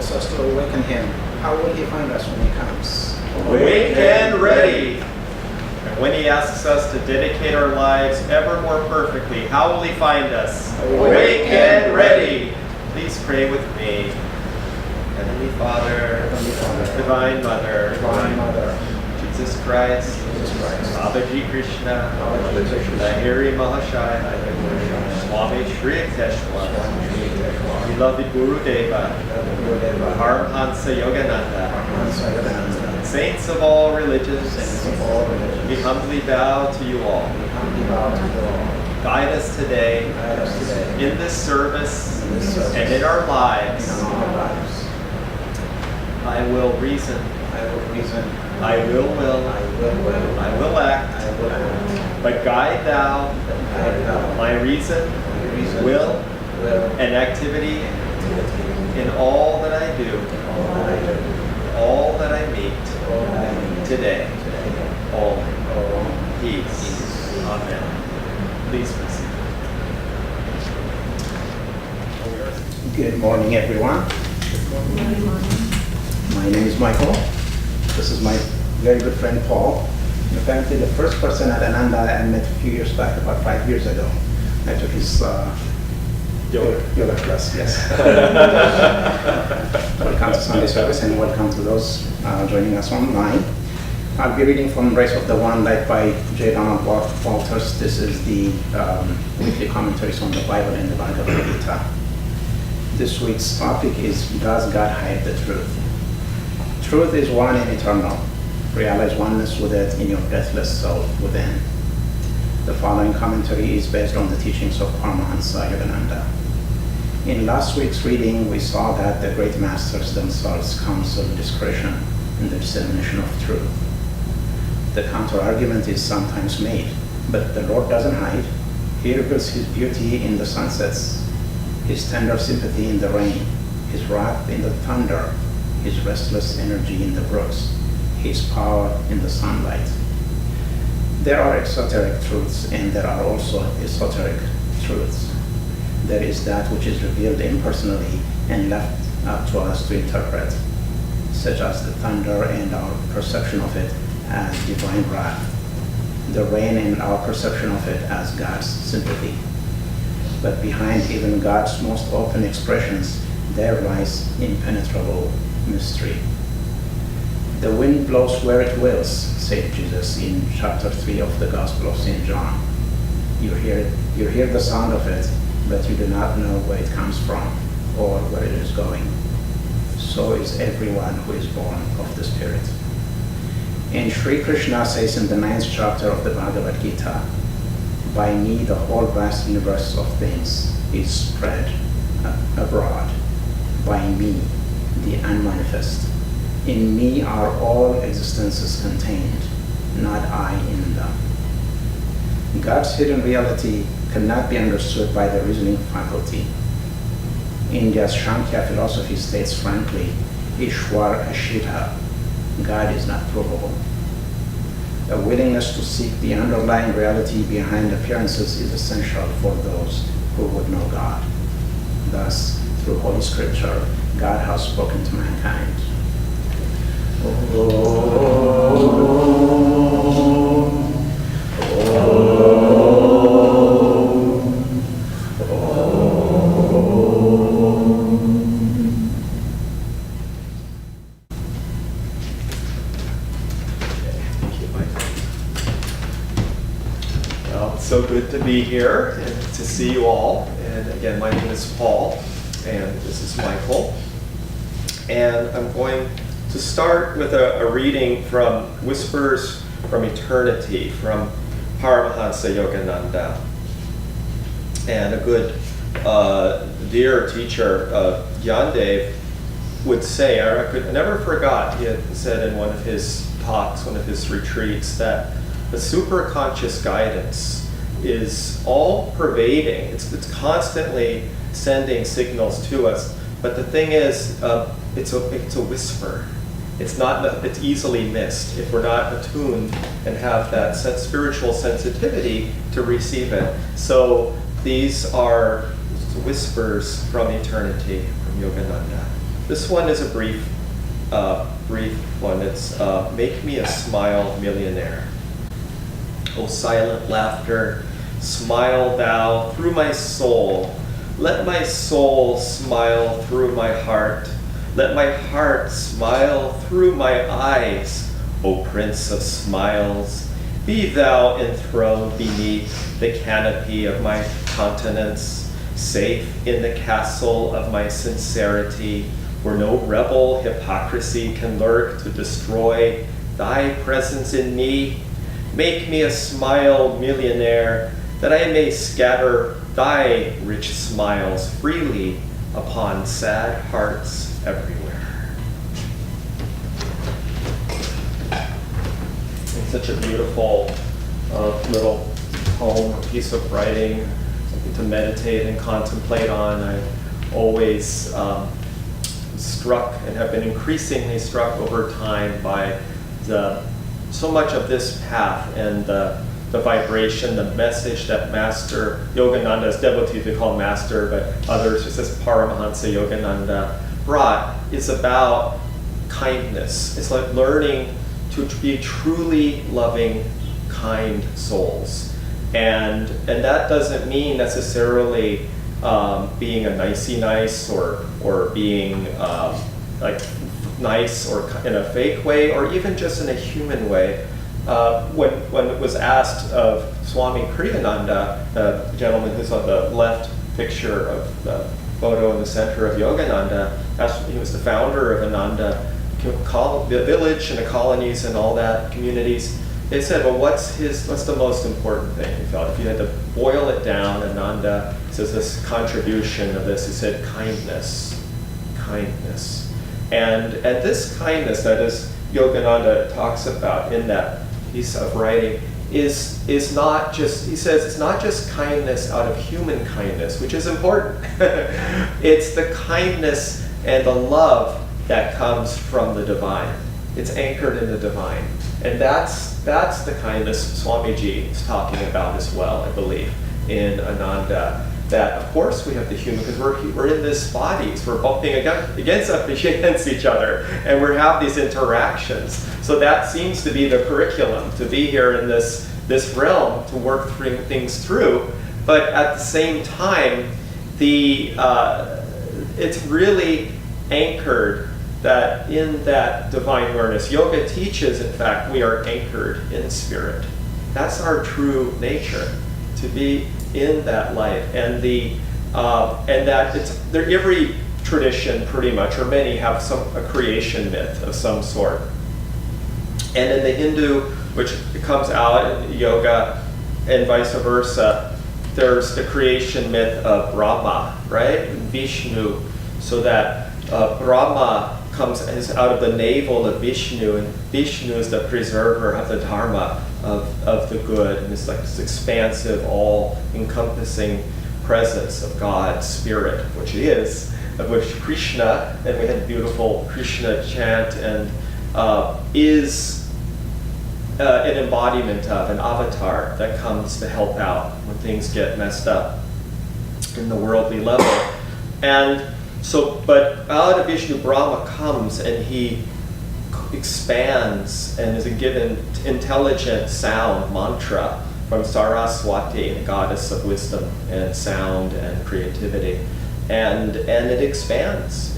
calls us to awaken him, how will he find us when he comes? Awake and ready. And when he asks us to dedicate our lives ever more perfectly, how will he find us? Awake and ready. Please pray with me. Heavenly Father, Divine Mother, Jesus Christ, Babaji Krishna, Lahiri Mahashaya, Swami Shri Yukteswar, beloved Guru Deva, Paramahansa Yogananda, saints of all religions, we humbly bow to you all. Guide us today in this service and in our lives. I will reason. I will act. But guide thou my reason, will, and activity in all that I do, all that I meet today. All peace. Amen. Please proceed. Good morning, everyone. My name is Michael. This is my very good friend Paul. And apparently the first person at Ananda I met a few years back, about 5 years ago. I took his yoga class, yes. Welcome to Sunday service and welcome to those joining us online. I'll be reading from Race of the One, led by J. Donald Walters. This is the weekly commentaries on the Bible and the Bhagavad Gita. This week's topic is, does God hide the truth? Truth is one and eternal. Realize oneness with it in your deathless soul within. The following commentary is based on the teachings of Paramahansa Yogananda. In last week's reading, we saw that the great masters themselves counsel discretion in the dissemination of truth. The counter-argument is sometimes made, but the Lord doesn't hide. He reveals his beauty in the sunsets, his tender sympathy in the rain, his wrath in the thunder, his restless energy in the brooks, his power in the sunlight. There are exoteric truths and there are also esoteric truths. There is that which is revealed impersonally and left up to us to interpret, such as the thunder and our perception of it as divine wrath, the rain and our perception of it as God's sympathy. But behind even God's most open expressions, there lies impenetrable mystery. The wind blows where it wills, said Jesus in chapter 3 of the Gospel of St. John. You hear the sound of it, but you do not know where it comes from or where it is going. So is everyone who is born of the Spirit. And Sri Krishna says in the 9th chapter of the Bhagavad Gita, by me the whole vast universe of things is spread abroad. By me, the unmanifest. In me are all existences contained, not I in them. God's hidden reality cannot be understood by the reasoning faculty. India's Shankya philosophy states frankly, Ishwar Ashita, God is not provable. A willingness to seek the underlying reality behind appearances is essential for those who would know God. Thus, through Holy Scripture, God has spoken to mankind. Well, it's so good to be here and to see you all. And again, my name is Paul, and this is Michael. And I'm going to start with a reading from Whispers from Eternity from Paramahansa Yogananda. And a good dear teacher, Yandev, would say, I never forgot, he had said in one of his talks, one of his retreats, that the superconscious guidance is all pervading. It's constantly sending signals to us. But the thing is, it's a whisper. It's easily missed if we're not attuned and have that spiritual sensitivity to receive it. So these are whispers from eternity, from Yogananda. This one is a brief one. It's Make Me a Smile Millionaire. O silent laughter, smile thou through my soul. Let my soul smile through my heart. Let my heart smile through my eyes. O Prince of Smiles, be thou enthroned beneath the canopy of my countenance, safe in the castle of my sincerity, where no rebel hypocrisy can lurk to destroy thy presence in me. Make me a smile millionaire, that I may scatter thy rich smiles freely upon sad hearts everywhere. It's such a beautiful little poem, a piece of writing, something to meditate and contemplate on. I've always struck and have been increasingly struck over time by so much of this path and the vibration, the message that Master Yogananda's devotees we call Master, but others just as Paramahansa Yogananda brought, is about kindness. It's like learning to be truly loving, kind souls. And that doesn't mean necessarily being a nicey nice or being like nice or in a fake way or even just in a human way. When it was asked of Swami Kriyananda, the gentleman who's on the left picture of the photo in the center of Yogananda, he was the founder of Ananda, the village and the colonies and all that, communities. They said, well, what's the most important thing? He felt if you had to boil it down, Ananda says this contribution of this, he said kindness. And this kindness that is Yogananda talks about in that piece of writing is not just, he says, it's not just kindness out of human kindness, which is important. It's the kindness and the love that comes from the divine. It's anchored in the divine. And that's the kindness Swamiji is talking about as well, I believe, in Ananda. That, of course, we have the human, because we're in this bodies, we're bumping against each other, and we have these interactions. So that seems to be the curriculum, to be here in this realm, to work things through. But at the same time, it's really anchored that in that divine awareness. Yoga teaches, in fact, we are anchored in spirit. That's our true nature, to be in that light. And that every tradition pretty much, or many, have a creation myth of some sort. And in the Hindu, which comes out in yoga and vice versa, there's the creation myth of Brahma, right? Vishnu, so that Brahma is out of the navel of Vishnu, and Vishnu is the preserver of the Dharma, of the good, and it's like this expansive, all-encompassing presence of God's spirit, which he is, of which Krishna, and we had a beautiful Krishna chant, and is an embodiment of, an avatar that comes to help out when things get messed up in the worldly level. And so, but out of Vishnu, Brahma comes and he expands and is given intelligent sound, mantra, from Saraswati, the goddess of wisdom and sound and creativity. And it expands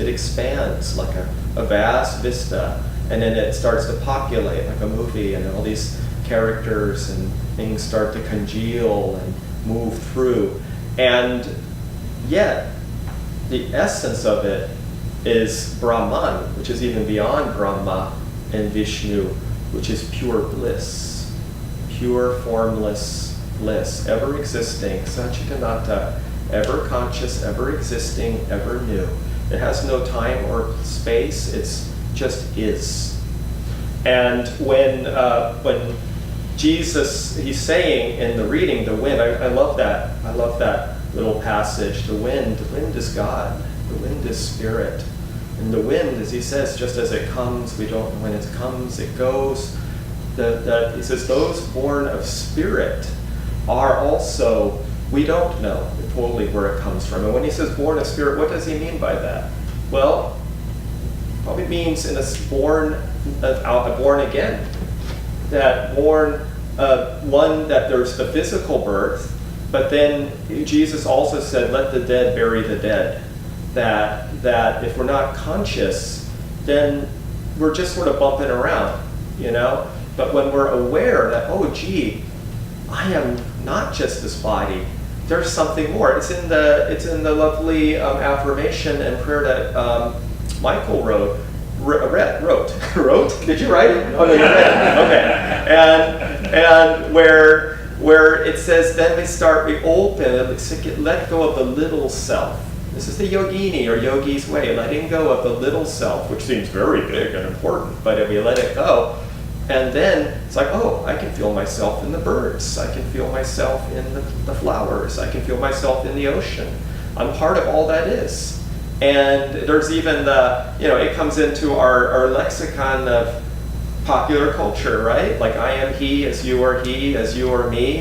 like a vast vista. And then it starts to populate like a movie, and all these characters and things start to congeal and move through. And yet, the essence of it is Brahman, which is even beyond Brahma and Vishnu, which is pure bliss, pure formless bliss, ever existing, Satchitananda, ever conscious, ever existing, ever new. It has no time or space, it's just is. And when Jesus, he's saying in the reading, the wind, I love that little passage, the wind is God, the wind is spirit. And the wind, as he says, just as it comes, we don't know when it comes, it goes. He says, those born of spirit are also, we don't know totally where it comes from. And when he says born of spirit, what does he mean by that? Well, probably means in a born again. That born, one, that there's the physical birth, but then Jesus also said, let the dead bury the dead. That if we're not conscious, then we're just sort of bumping around, you know? But when we're aware that, oh, gee, I am not just this body. There's something more. It's in the lovely affirmation and prayer that Michael wrote. Wrote? Did you write it? Oh no, you read it. Okay. And where it says, then we open, let go of the little self. This is the Yogini or Yogi's way, letting go of the little self, which seems very big and important, but if we let it go, and then it's like, oh, I can feel myself in the birds. I can feel myself in the flowers. I can feel myself in the ocean. I'm part of all that is. And there's even it comes into our lexicon of popular culture, right? Like I am he as you are me,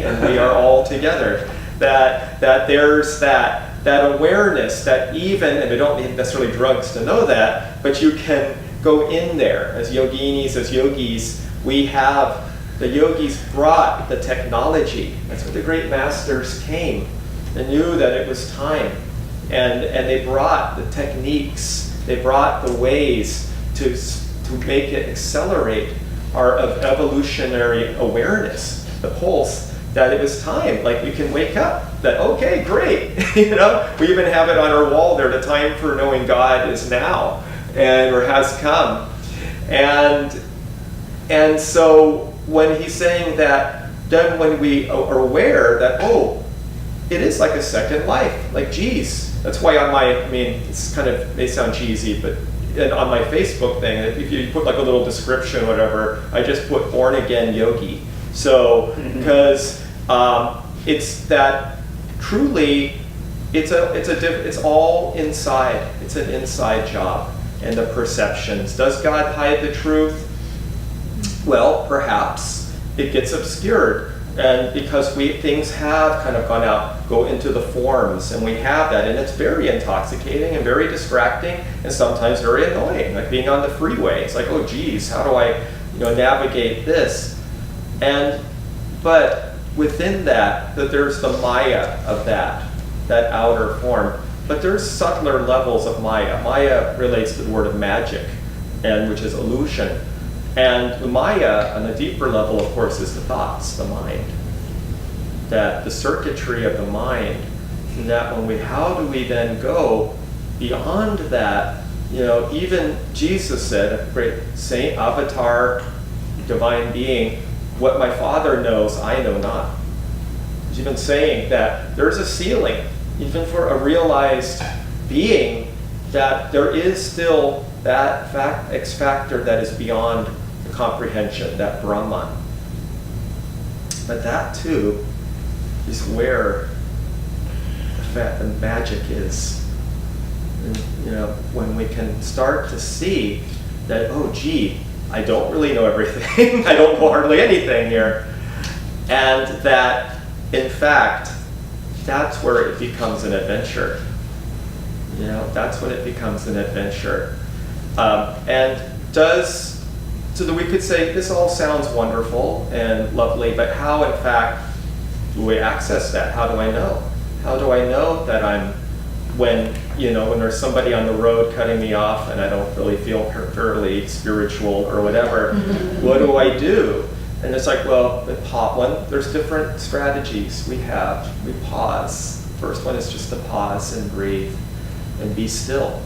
and we are all together. That there's that awareness that even, and they don't need necessarily drugs to know that, but you can go in there as yoginis, as yogis. The yogis brought the technology. That's what the great masters came. They knew that it was time. And they brought the techniques. They brought the ways to make it accelerate our evolutionary awareness, the pulse, that it was time. Like we can wake up, that, okay, great. We even have it on our wall there, the time for knowing God is now, or has come. And so when he's saying that, then when we are aware that, oh, it is like a second life, like geez. That's why it's kind of, may sound cheesy, but on my Facebook thing, if you put like a little description, whatever, I just put born again yogi. So, because it's that truly, it's all inside. It's an inside job. And the perceptions. Does God hide the truth? Well, perhaps it gets obscured, and because things have kind of go into the forms, and we have that, and it's very intoxicating and very distracting, and sometimes very annoying, like being on the freeway. It's like, oh geez, how do I, navigate this? But within that there's the Maya of that outer form, but there's subtler levels of Maya. Maya relates to the word of magic, and which is illusion. And the Maya, on a deeper level, of course, is the thoughts, the mind. That the circuitry of the mind, that how do we then go beyond that? Even Jesus said, a great saint, avatar, divine being, what my Father knows, I know not. He's even saying that there's a ceiling, even for a realized being, that there is still that X factor that is beyond comprehension, that Brahman. But that too is where the magic is. And, when we can start to see that, oh gee, I don't really know everything. I don't know hardly anything here. And that, in fact, that's where it becomes an adventure. That's when it becomes an adventure. So that we could say, this all sounds wonderful and lovely, but how, in fact, do we access that? How do I know? How do I know that when there's somebody on the road cutting me off and I don't really feel fairly spiritual or whatever, what do I do? And it's like, well, there's different strategies we have. We pause. First one is just to pause and breathe and be still.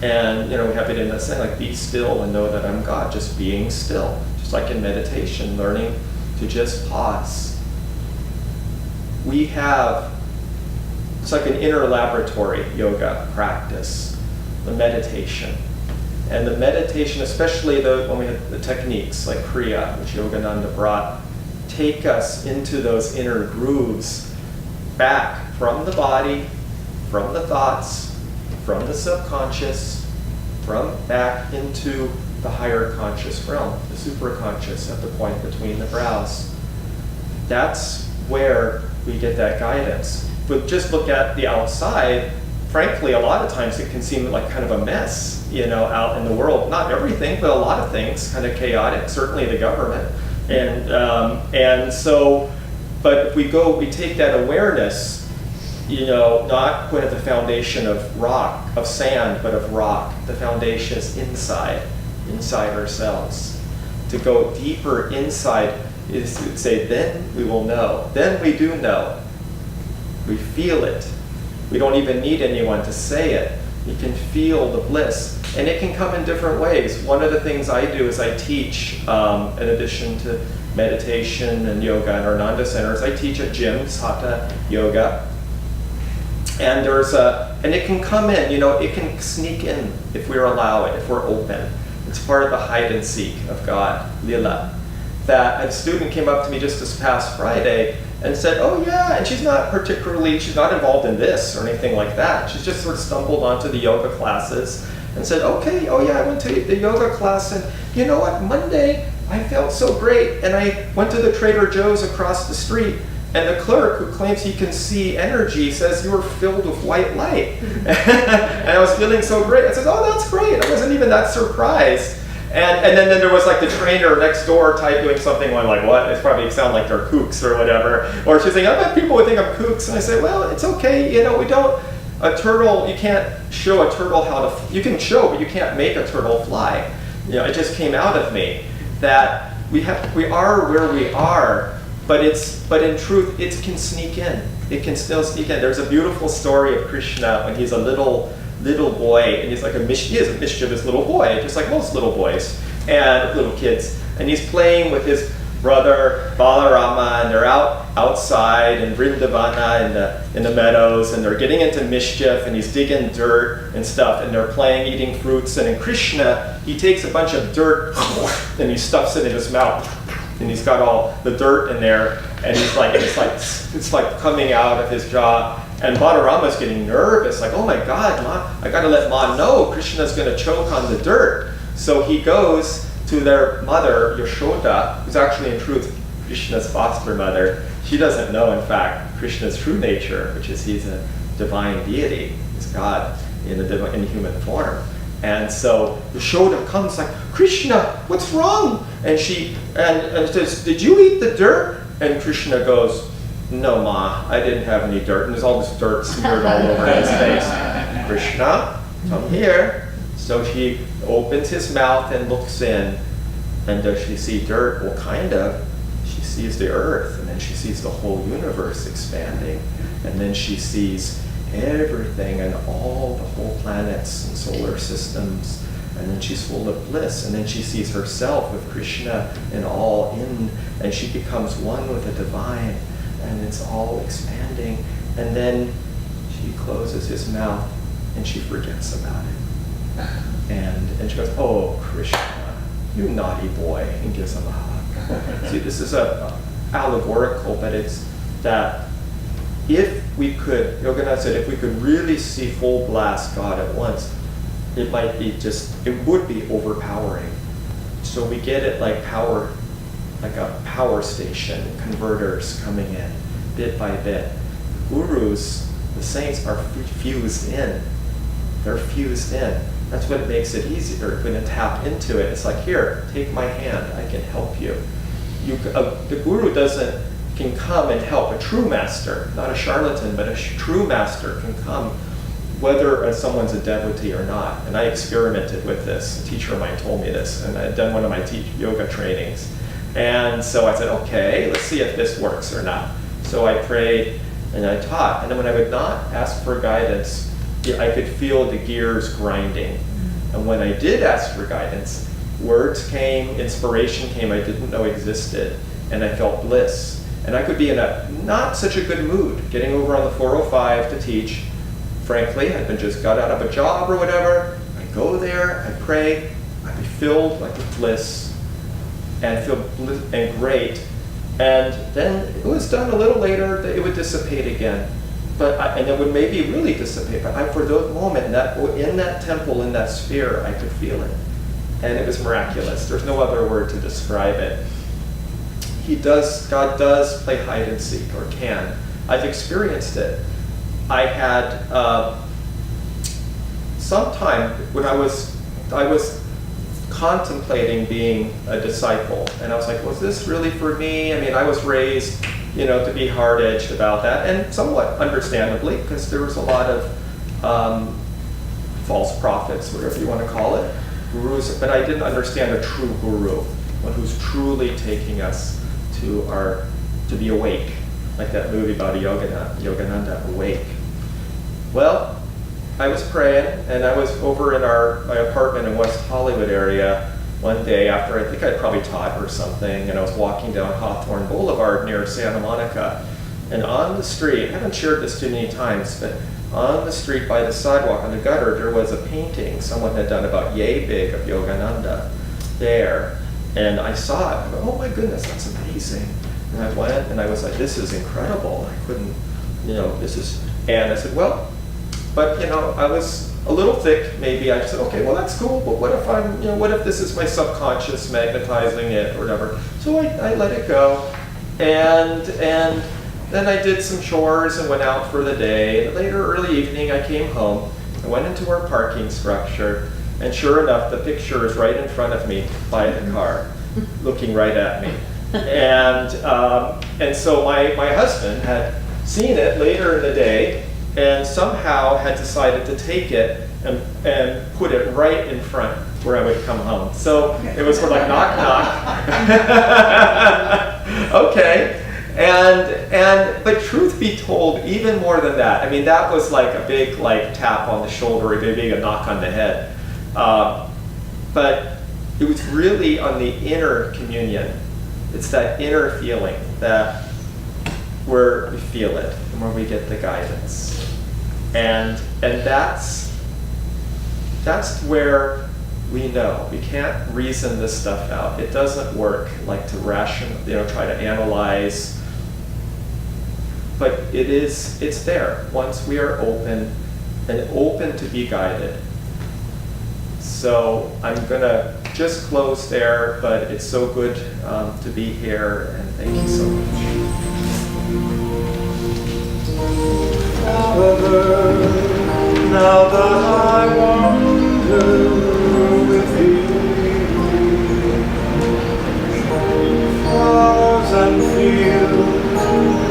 And we have it in that saying, like, be still and know that I'm God, just being still. Just like in meditation, learning to just pause. It's like an inner laboratory yoga practice, the meditation. And the meditation, especially when we have the techniques like Kriya, which Yogananda brought, take us into those inner grooves, back from the body, from the thoughts, from the subconscious, back into the higher conscious realm, the superconscious at the point between the brows. That's where we get that guidance. But just look at the outside, frankly, a lot of times it can seem like kind of a mess. out in the world. Not everything, but a lot of things kind of chaotic. Certainly the government, and so. But if we take that awareness, not put at the foundation of sand, but of rock. The foundation is inside ourselves. To go deeper inside is to say, then we will know. Then we do know. We feel it. We don't even need anyone to say it. You can feel the bliss. And it can come in different ways. One of the things I do is I teach, in addition to meditation and yoga and Ananda centers, I teach at gyms, hatha yoga. And and it can come in, it can sneak in if we allow it, if we're open. It's part of the hide and seek of God, lila. That a student came up to me just this past Friday and said, oh yeah, and she's not involved in this or anything like that. She's just sort of stumbled onto the yoga classes and said, okay, oh yeah, I went to the yoga class, and you know what, Monday I felt so great, and I went to the Trader Joe's across the street, and the clerk, who claims he can see energy, says you were filled with white light. And I was feeling so great. I said, oh, that's great. I wasn't even that surprised. And then there was like the trainer next door type doing something. I'm like, what? It probably sound like they're kooks or whatever. Or she's saying, I bet people would think I'm kooks. And I say, well, it's okay. We don't, you can't show a turtle you can show, but you can't make a turtle fly. It just came out of me that we are where we are. But in truth, it can sneak in. It can still sneak in. There's a beautiful story of Krishna when he's a little boy, and he is a mischievous little boy, just like most little boys and little kids. And he's playing with his brother Balarama, and they're outside in Vrindavana in the meadows, and they're getting into mischief, and he's digging dirt and stuff, and they're playing, eating fruits. And in Krishna, he takes a bunch of dirt and he stuffs it in his mouth. And he's got all the dirt in there, and it's like coming out of his jaw. And Balarama's getting nervous, like, oh my God, Ma, I gotta let Ma know Krishna's gonna choke on the dirt. So he goes to their mother, Yashoda, who's actually in truth Krishna's foster mother. She doesn't know, in fact, Krishna's true nature, which is he's a divine deity, he's God in human form. And so Yashoda comes like, Krishna, what's wrong? And she says, did you eat the dirt? And Krishna goes, no, Ma, I didn't have any dirt. And there's all this dirt smeared all over his face. Krishna, come here. So she opens his mouth and looks in. And does she see dirt? Well, kind of. She sees the earth, and then she sees the whole universe expanding. And then she sees everything and all the whole planets and solar systems. And then she's full of bliss. And then she sees herself with Krishna and all in, and she becomes one with the divine. And it's all expanding. And then she closes his mouth and she forgets about it. And she goes, oh, Krishna, you naughty boy, and gives him a hug. See, this is allegorical, but it's that if we could, Yogananda said, if we could really see full blast God at once, it would be overpowering. So we get it like a power station, converters coming in bit by bit. Gurus, the saints, are fused in. They're fused in. That's what makes it easier when you tap into it. It's like, here, take my hand, I can help you. The guru can come and help. A true master, not a charlatan, but a true master can come, whether someone's a devotee or not. And I experimented with this. A teacher of mine told me this, and I had done one of my yoga trainings. And so I said, okay, let's see if this works or not. So I prayed and I taught. And then when I would not ask for guidance, I could feel the gears grinding. And when I did ask for guidance, words came, inspiration came I didn't know existed, and I felt bliss. And I could be in a not such a good mood, getting over on the 405 to teach. Frankly, I'd been just got out of a job or whatever. I go there, I pray, I'd be filled like with bliss, and feel and great. And then it was done a little later, it would dissipate again. And it would maybe really dissipate. But for the moment, in that temple, in that sphere, I could feel it. And it was miraculous. There's no other word to describe it. God does play hide and seek, or can. I've experienced it. I had sometime when I was I was contemplating being a disciple, and I was like, was this really for me? I mean, I was raised, to be hard-edged about that, and somewhat understandably, because there was a lot of false prophets, whatever you want to call it, gurus, but I didn't understand a true guru, one who's truly taking us to be awake, like that movie about Yogananda, Awake. Well, I was praying, and I was over in my apartment in West Hollywood area one day after I think I'd probably taught or something, and I was walking down Hawthorne Boulevard near Santa Monica, and on the street, I haven't shared this too many times, but on the street by the sidewalk on the gutter, there was a painting someone had done about yay big of Yogananda there. And I saw it, I go, oh my goodness, that's amazing. And I went and I was like, this is incredible. I couldn't, and I said, well, but I was a little thick maybe. I said, okay, well that's cool, but what if what if this is my subconscious magnetizing it or whatever? So I let it go. And then I did some chores and went out for the day. And later, early evening, I came home. I went into our parking structure, and sure enough, the picture is right in front of me by the car, looking right at me. And so my husband had seen it later in the day, and somehow had decided to take it and put it right in front where I would come home. So it was sort of like knock knock. Okay. But truth be told, even more than that, I mean, that was like a big tap on the shoulder, maybe a knock on the head. But it was really on the inner communion. It's that inner feeling that where we feel it and where we get the guidance. And that's where we know. We can't reason this stuff out. It doesn't work like to try to analyze. But it's there once we are open to be guided. So I'm gonna just close there, but it's so good to be here, and thank you so much. Now that I wander with thee, flowers and fields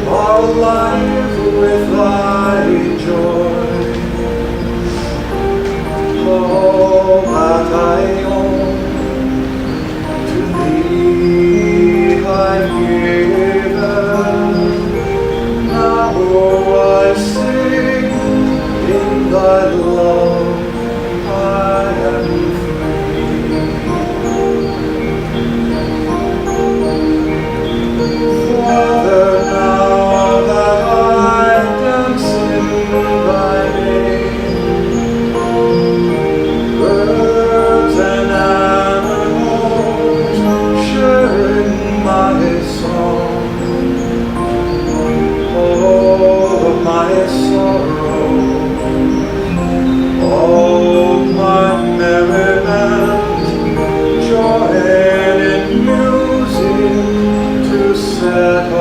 are alive with thy joy. All that I own to thee I've given. Now I sing in thy love, I am free. Father, now that I dance in thy name, birds and animals share in my song. All of my sorrow, all my merriment, join in music to set